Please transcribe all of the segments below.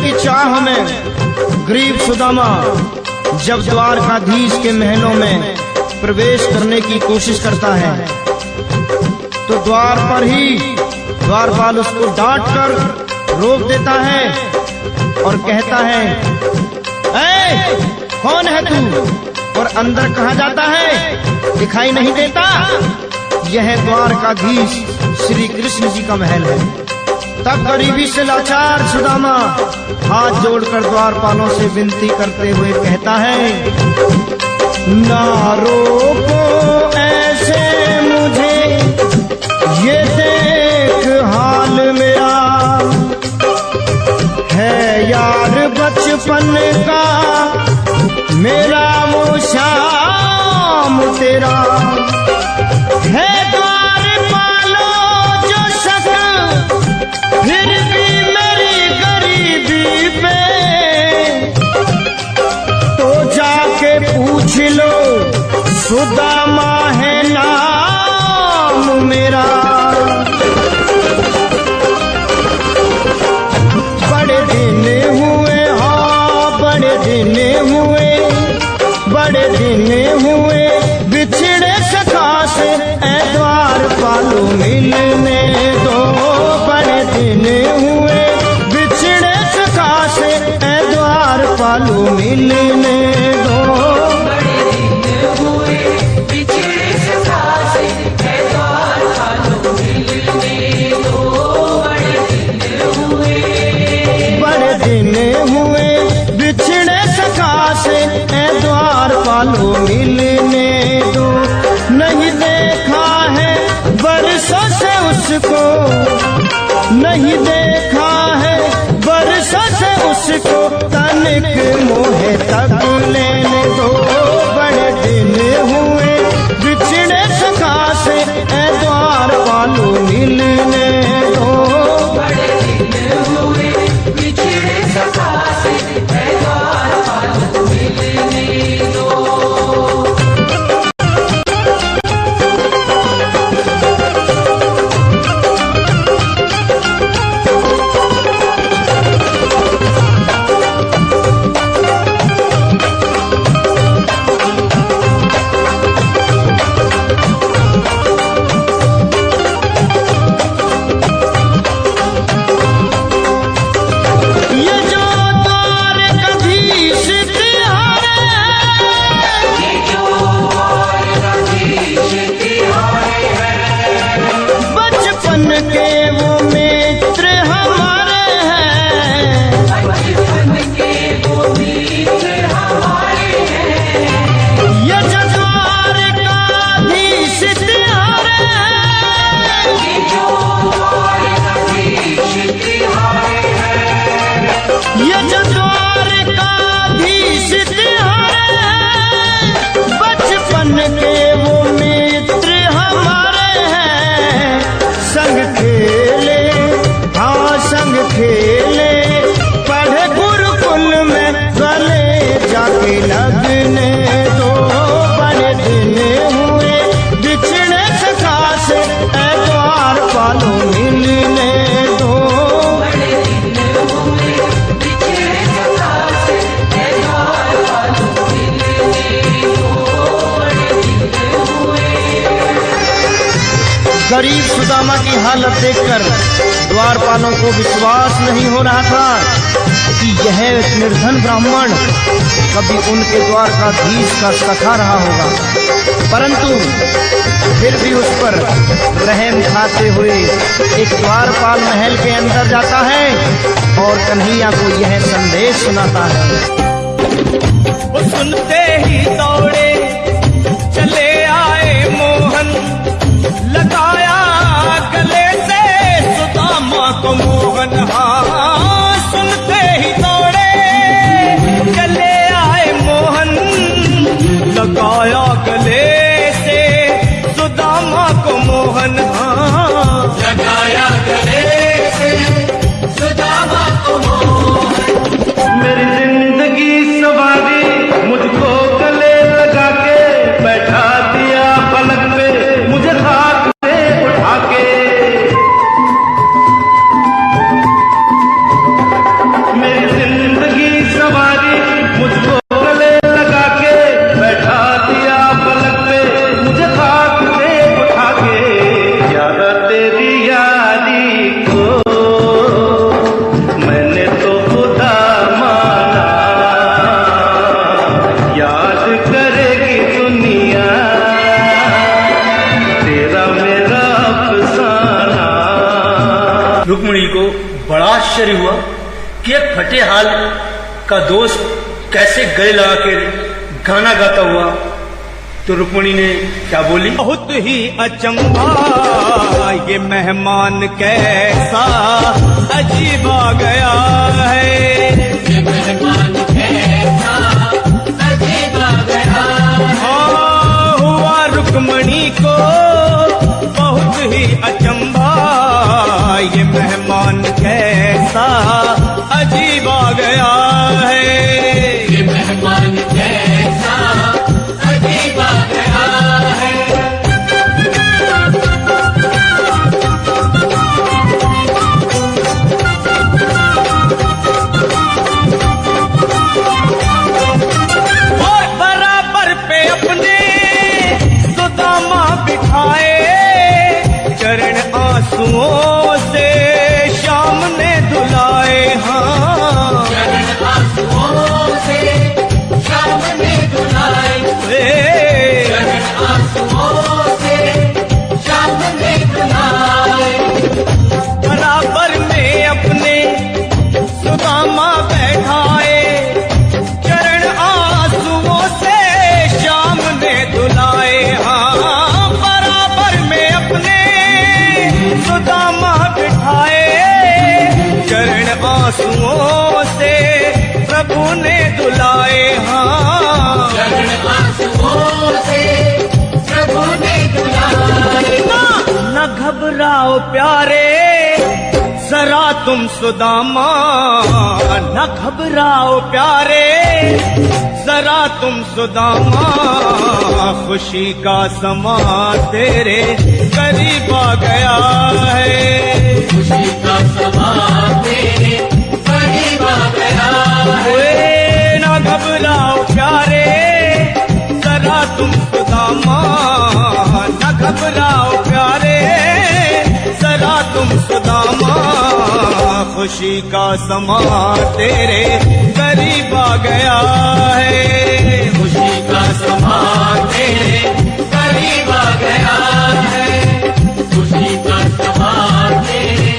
की चाह में गरीब सुदामा जब द्वारकाधीश के महलों में प्रवेश करने की कोशिश करता है तो द्वार पर ही द्वारपाल उसको डांट कर रोक देता है और कहता है, ऐ कौन है तू और अंदर कहाँ जाता है, दिखाई नहीं देता? यह द्वारकाधीश श्री कृष्ण जी का महल है। तब गरीबी से लाचार सुदामा हाथ जोड़कर द्वारपालों से विनती करते हुए कहता है, ना रोको ऐसे मुझे, ये देख हाल मेरा है यार बचपन का मेरा वो शाम तेरा है द्वारपालो जो शक्ल फिर भी मेरी गरीबी पे तो जाके पूछ लो सुदामा है नाम मेरा। बड़े दिन हुए, हाँ बड़े दिन हुए, बड़े दिन हुए बिछड़े सखा से ऐ द्वारपालो मिलने दो। बड़े दिन हुए बिछड़े सखा से ऐ द्वारपालो मिलने दो। बड़े दिन हुए बिछड़े सखा से ऐ द्वारपालो मिलने दो। बड़े दिन हुए बिछड़े सखा से ऐ द्वारपालो मिलने दो। नहीं देखा है बरसों से उसको, नहीं देखा है बरसों से उसको, तनिक मोहे तक लेने दो। बड़े दिन हुए बिछड़े सखा से ऐ द्वारपालो मिलने दो। बड़े दिन हुए बिछड़े सखा से ऐ द्वारपालो मिलने दो। गरीब सुदामा की हालत देखकर द्वारपालों को विश्वास नहीं हो रहा था कि यह निर्धन ब्राह्मण कभी उनके द्वारकाधीश का सखा रहा होगा, परंतु फिर भी उस पर रहम खाते हुए एक द्वारपाल महल के अंदर जाता है और कन्हैया को यह संदेश सुनाता है। वो सुनते ही दौड़े चले आए मोहन, लगाया गले से सुदामा को मोहन। हाँ सुनते ही दौड़े चले आए मोहन, लगाया गले से सुदामा को मोहन। हाँ लगाया गले से सुदामा को मोहन। मेरी जिंदगी सवारी मुझको गले लगा आश्चर्य हुआ कि एक फटे हाल का दोस्त कैसे गले लगा के गाना गाता हुआ। तो रुक्मिणी ने क्या बोली? बहुत ही अचंभा ये मेहमान कैसा अजीब आ गया है। ये मेहमान कैसा अजीब आ गया है। हुआ रुक्मिणी को बहुत ही अचंभा ये मेहमान कैसा अजीब आ गया है। ये मेहमान कैसा अजीब आ गया है। और बराबर पे अपने सुदामा बिठाए, चरण आंसुओं से शाम ने धुलाए। हाँ चरण आंसुओं से शाम ने धुलाए। चरण आंसुओं से शाम ने धुलाए। बराबर में अपने सुदामा बैठाए, चरण आंसुओं से शाम ने धुलाए। हाँ बराबर में अपने सुदामा बिठाए, चरण आंसुओं से प्रभु ने धुलाए। हाँ चरण आंसुओं से प्रभु ने धुलाए। न घबराओ प्यारे जरा तुम सुदामा, न घबराओ प्यारे जरा तुम सुदामा, खुशी का समा तेरे करीब आ गया है। खुशी का समा तेरे करीब आ गया है। ओए न घबराओ प्यारे जरा तुम सुदामा, न घबराओ प्यारे जरा तुम सुदामा, खुशी का समा तेरे करीब आ गया है। खुशी का समा तेरे करीब आ गया है। खुशी का समा तेरे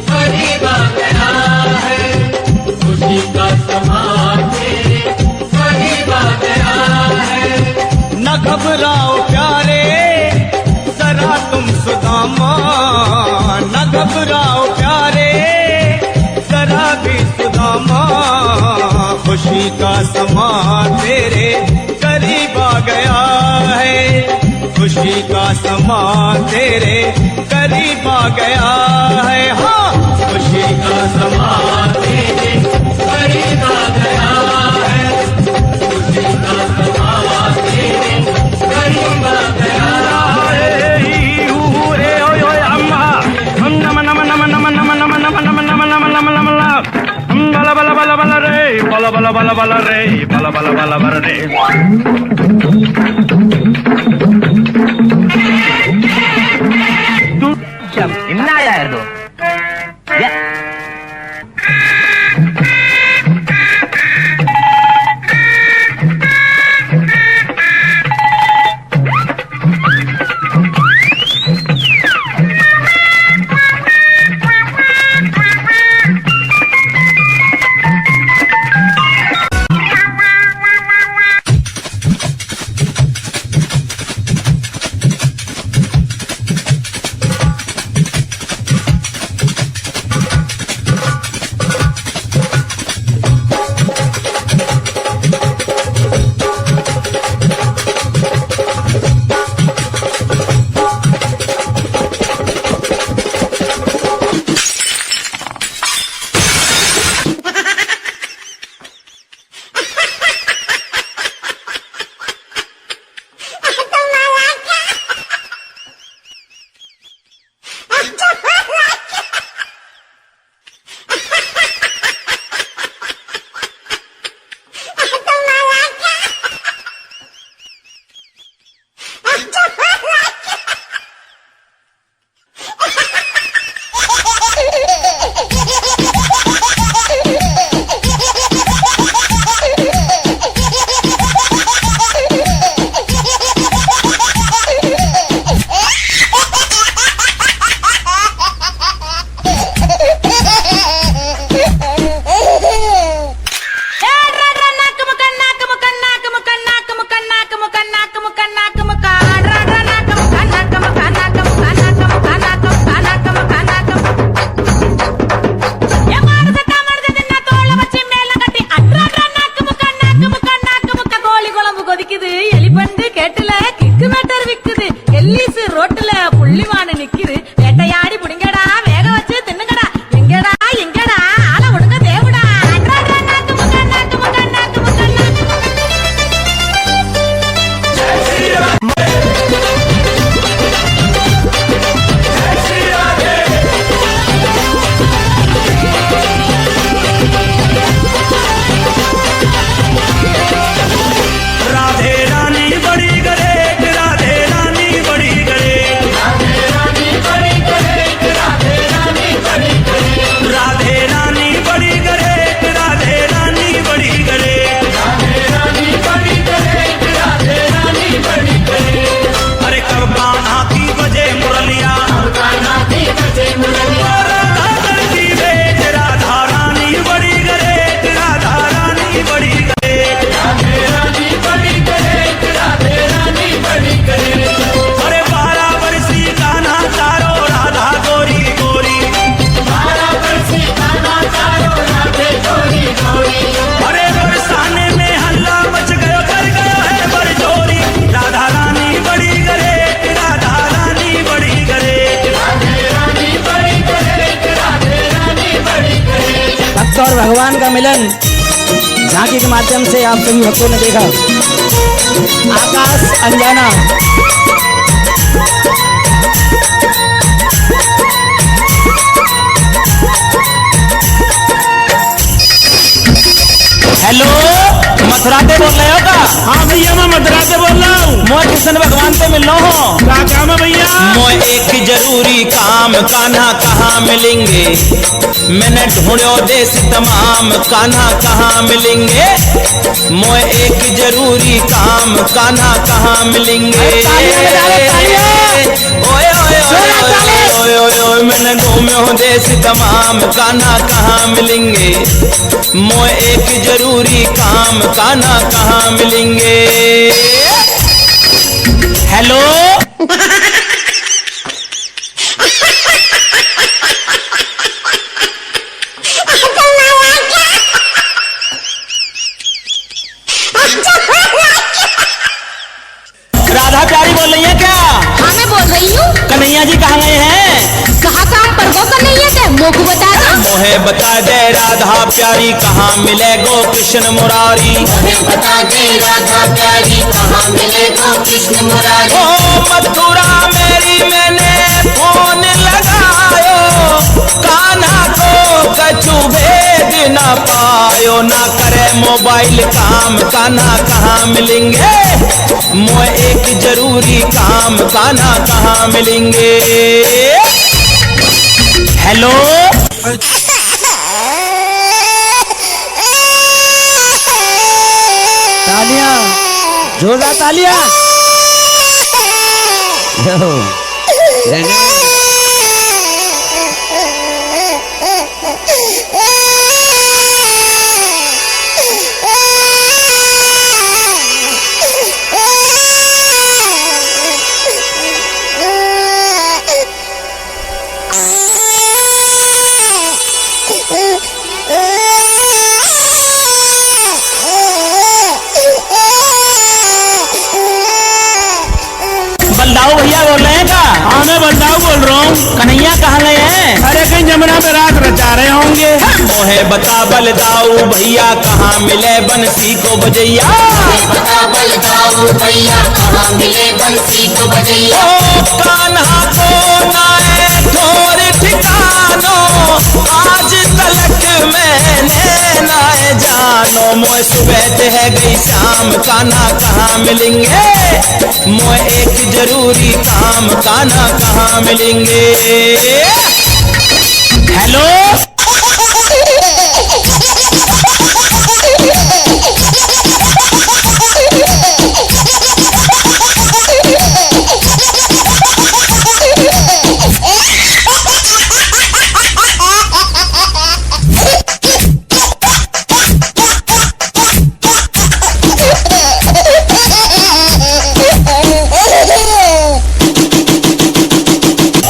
करीब आ गया है। खुशी का समा तेरे करीब आ गया है। न घबराओ प्यारे जरा तुम सुदामा, न घबराओ प्यारे जरा भी सुदामा, खुशी का समा तेरे करीब आ गया है। खुशी का समा तेरे करीब आ गया है। हाँ खुशी का समा तेरे करीब आ गया है। खुशी का समा तेरे करीब आ गया है। bala bala bala bala re bala bala bala bala re ഇന്നായിരുന്നു நிக்குது வேட்டையாடி புடிங்கடா வேக வச்சு தின்னுங்கடா எங்கடா எங்கடா ஆள விடுங்க தேவுடா அட்ரா நாக்கு முக்கா நாக்கு முக்கா நாக்கு முக்கா राधे रानी बड़ी गरेट, राधे रानी बड़ी गरेट, राधे रानी बड़ी गरेट, राधे रानी बड़ी गरेट, राधे रानी बड़ी गरेट, राधे रानी बड़ी गरेट। राधे रानी बड़ी गरेट, राधे रानी बड़ी गरेट। अरे कब कान्हा की बजे मुरलिया, कान्हा की बजे मुरलिया, राधा करती बेट, राधा रानी बड़ी गरेट, राधा रानी बड़ी गरेट। राधे रानी बड़ी गरेट, राधे रानी बड़ी गरेट। अरे 12 वर्षी कान्हा तारो राधा गोरी गोरी, 12 वर्षी कान्हा तारो राधे गोरी गोरी। अरे बरसाने में हल्ला मच गयो, कर गयो है बरजोरी। राधा रानी बड़ी गरेट, राधा रानी बड़ी गरेट। राधे रानी बड़ी गरेट, राधे रानी बड़ी गरेट। भक्त और भगवान का मिलन झांकी के माध्यम से आप सभी भक्तों ने देखा। आकाश अंजाना हेलो, मथुरा से बोल रहे हो का? हाँ भैया मैं मथुरा से बोल रहा हूँ। मैं कृष्ण भगवान से मिल रहा हूँ। क्या काम है भैया? मैं एक जरूरी काम, कान्हा कहाँ मिलेंगे? मैंने ढूंढो देश तमाम, कान्हा कहाँ मिलेंगे? मैं एक जरूरी काम, कान्हा कहाँ मिलेंगे? ओए ओए ओए ओए, मैंने घूमो देश तमाम, कान्हा कहाँ मिलेंगे? मैं एक जरूरी काम, कान्हा कहाँ मिलेंगे? हेलो राधा प्यारी बोल रही है क्या? हाँ मैं बोल रही हूँ। कन्हैया जी कहाँ गए हैं? कहा काम पर वो कर नहीं है क्या? मोकू बता दो। मोहे बता दे राधा प्यारी, कहाँ मिले गो कृष्ण मुरारी? हमें बता दे राधा प्यारी, कहाँ मिले गो कृष्ण मुरारी। ओ मथुरा मेरी मैंने फोन लगायो, कान्हा को कछु भेद न पायो। ना करे मोबाइल काम, कान्हा कहाँ मिलेंगे? मैं एक जरूरी काम, कान्हा कहाँ मिलेंगे? हेलो तालियां, जोरदार तालियां। बलदाऊ भैया बोल रहे हैं का? हाँ मैं बलदाऊ बोल रहा हूँ। कन्हैया कहाँ गए हैं? अरे कहीं जमुना में रात रचा रहे होंगे। मोहे बता बलदाऊ भैया, कहाँ मिले बंसी को बजैया? बता बलदाऊ भैया, कहाँ मिले बंसी को बजैया? ओ कान्हा को नाए ठोर ठिकानो, आज तलक मैंने नाए जानो। मोए सुबह है गई शाम, कान्हा कहाँ मिलेंगे? मोए एक जरूरी काम, कान्हा कहाँ मिलेंगे? हेलो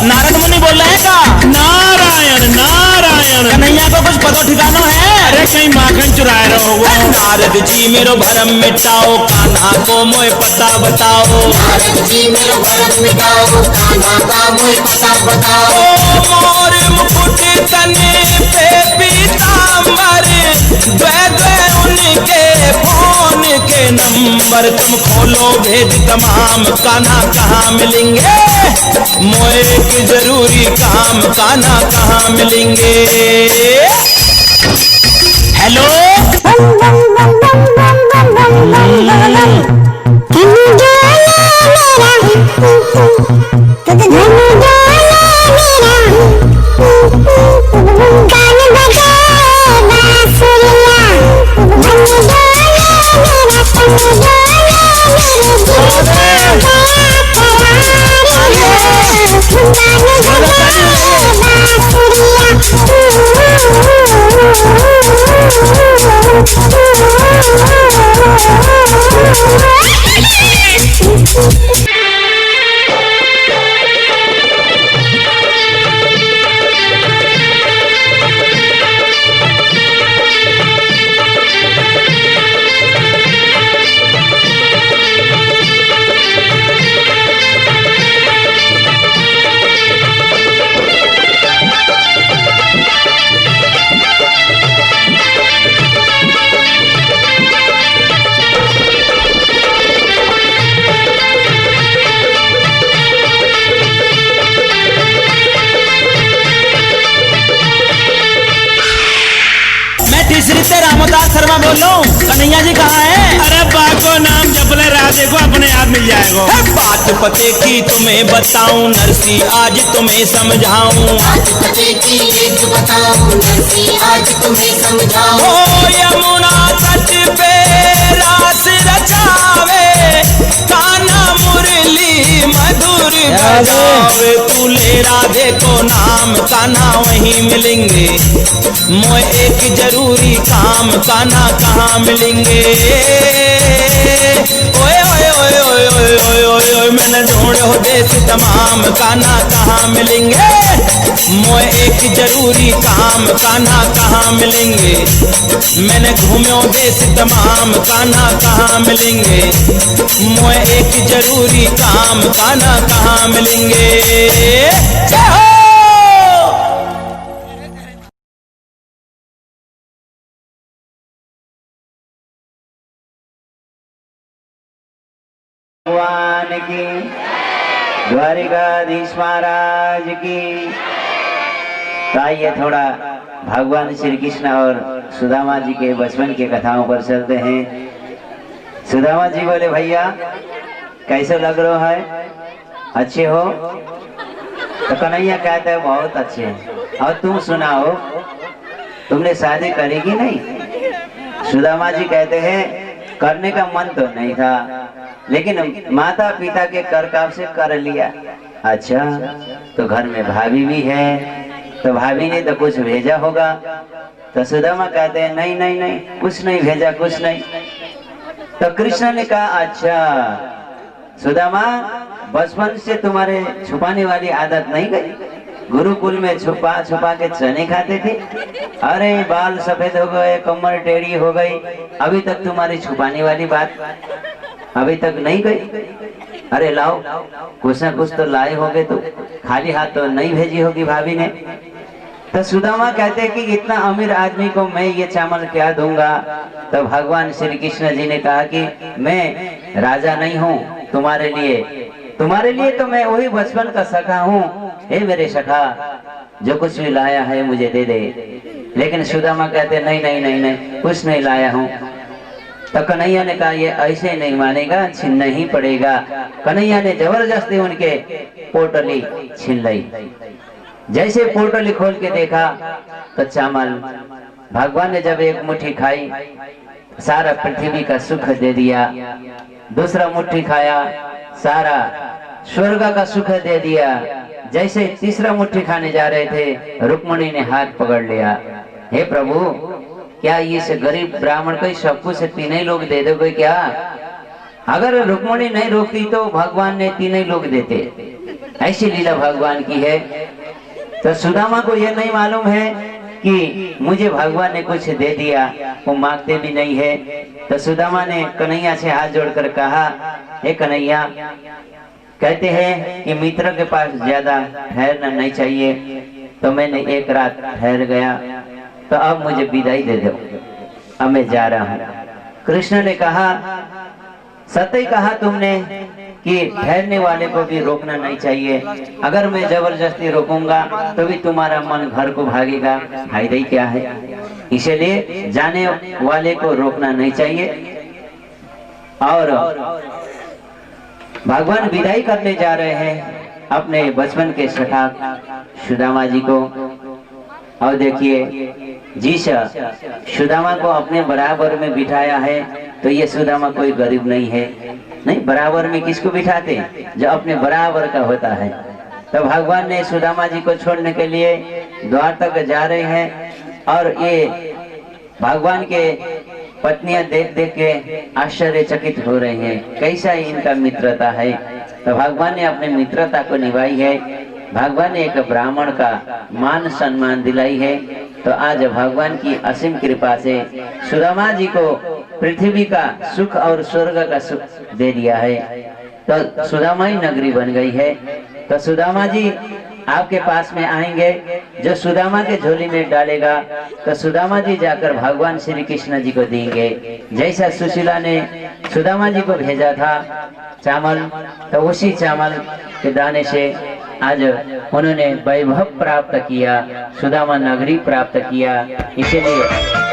नारद मुनि बोल रहे हैं का? नारद जी मेरो भरम मिटाओ, कान्हा को मोए पता बताओ। नारद जी मेरो भरम मिटाओ, कान्हा का मोए पता बताओ। ओ मोर मुकुट तने पे पीतांबर, द्वै द्वै उनके फोन के नंबर। तुम खोलो भेद तमाम, कान्हा कहाँ मिलेंगे, मोए के जरूरी काम, कान्हा कहाँ मिलेंगे। हेलो रामदास शर्मा बोल रहा हूँ। कन्हैया जी कहाँ है? अरे बाको नाम जपले राधे को अपने आप मिल जाएगा। बात पते की तुम्हें बताऊं नरसी, आज तुम्हें समझाऊं। बात पते की एक बताऊं नरसी, आज तुम्हें समझाऊं। ओ यमुना तट पे रास रचावे, कान्हा मुरली मधुर बजावे। तू ले राधे को नाम, कान्हा वहीं मिलेंगे, मोए एक जरूरी काम, कान्हा कहाँ मिलेंगे। ओए ओए ओए ओए ओए ओए ओए ओए मैंने ढूंढे हो देश तमाम, कान्हा कहाँ मिलेंगे, मोए एक जरूरी काम, कान्हा कहाँ मिलेंगे। मैंने घूम्यो देश तमाम, कान्हा कहाँ मिलेंगे, मोए एक जरूरी काम, कान्हा कहाँ मिलेंगे। जय हो। भगवान की, द्वारिकाधीश महाराज की। तो आइए थोड़ा भगवान श्री कृष्ण और सुदामा जी के बचपन के कथाओं पर चलते हैं। सुदामा जी बोले, भैया कैसे लग रहा है, अच्छे हो? तो कन्हैया कहते हैं बहुत अच्छे हैं। और तुम सुनाओ, तुमने शादी करेगी नहीं? सुदामा जी कहते हैं करने का मन तो नहीं था, लेकिन माता पिता के करकाव से कर लिया। अच्छा, तो घर में भाभी भी है, तो भाभी ने तो कुछ भेजा होगा। तो सुदामा कहते हैं नहीं नहीं नहीं, कुछ नहीं भेजा, कुछ नहीं। तो कृष्ण ने कहा अच्छा सुदामा, बचपन से तुम्हारे छुपाने वाली आदत नहीं गई? गुरुकुल में छुपा छुपा के चने खाते थे, अरे बाल सफेद हो गए, कमर टेढ़ी हो गई, अभी तक तुम्हारी छुपाने वाली बात अभी तक नहीं गई? अरे लाओ, कुछ ना कुछ तो लाए होगे, तो खाली हाथ तो नहीं भेजी होगी भाभी ने। तो सुदामा कहते हैं कि इतना अमीर आदमी को मैं ये चावल क्या दूंगा? तो भगवान श्री कृष्ण जी ने कहा कि मैं राजा नहीं हूँ, तुम्हारे लिए तो मैं वही बचपन का सखा हूँ। हे मेरे सखा, जो कुछ भी लाया है मुझे दे दे। लेकिन सुदामा कहते नहीं नहीं नहीं नहीं, कुछ नहीं लाया हूँ। तो कन्हैया ने कहा ये ऐसे नहीं मानेगा, छीनना ही पड़ेगा। कन्हैया ने जबरदस्ती उनके पोटली छीन ली। जैसे पोटली खोल के देखा तो चावल, भगवान ने जब एक मुट्ठी खाई सारा पृथ्वी का सुख दे दिया, दूसरा मुट्ठी खाया सारा स्वर्ग का सुख दे दिया। जैसे तीसरा मुट्ठी खाने जा रहे थे, रुक्मणी ने हाथ पकड़ लिया। हे प्रभु, क्या ये से गरीब ब्राह्मण को सब कुछ तीनों लोग दे दोगे क्या? अगर रुक्मणी नहीं रोकती तो भगवान ने तीनों लोग देते। ऐसी लीला भगवान की है। तो सुदामा को यह नहीं मालूम है कि मुझे भगवान ने कुछ दे दिया, वो मांगते भी नहीं है। तो सुदामा ने कन्हैया से हाथ जोड़कर कहा, हे कन्हैया, कहते हैं कि मित्र के पास ज्यादा ठहरना नहीं चाहिए, तो मैंने एक रात ठहर गया, तो अब मुझे विदाई दे दो, अब मैं जा रहा हूँ। कृष्ण ने कहा, सत्य कहा तुमने कि ठहरने वाले को भी रोकना नहीं चाहिए, अगर मैं जबरदस्ती रोकूंगा तो भी तुम्हारा मन घर को भागेगा, फायदा ही क्या है, इसलिए जाने वाले को रोकना नहीं चाहिए। और भगवान विदाई करने जा रहे हैं अपने बचपन के सखा सुदामा जी को। और देखिए, जिस सुदामा को अपने बराबर में बिठाया है, तो ये सुदामा कोई गरीब नहीं है, नहीं, बराबर में किसको बिठाते, जो अपने बराबर का होता है। तो भगवान ने सुदामा जी को छोड़ने के लिए द्वार तक जा रहे हैं, और ये भगवान के पत्नियां देख देख के आश्चर्यचकित हो रहे हैं, कैसा इनका मित्रता है। तो भगवान ने अपने मित्रता को निभाई है, भगवान ने एक ब्राह्मण का मान सम्मान दिलाई है। तो आज भगवान की असीम कृपा से सुदामा जी को पृथ्वी का सुख और स्वर्ग का सुख दे दिया है, तो सुदामा ही नगरी बन गई है। तो सुदामा जी आपके पास में आएंगे, जो सुदामा के झोली में डालेगा तो सुदामा जी जाकर भगवान श्री कृष्ण जी को देंगे। जैसा सुशीला ने सुदामा जी को भेजा था चावल, तो उसी चावल के दाने से आज उन्होंने वैभव प्राप्त किया, सुदामा नगरी प्राप्त किया। इसीलिए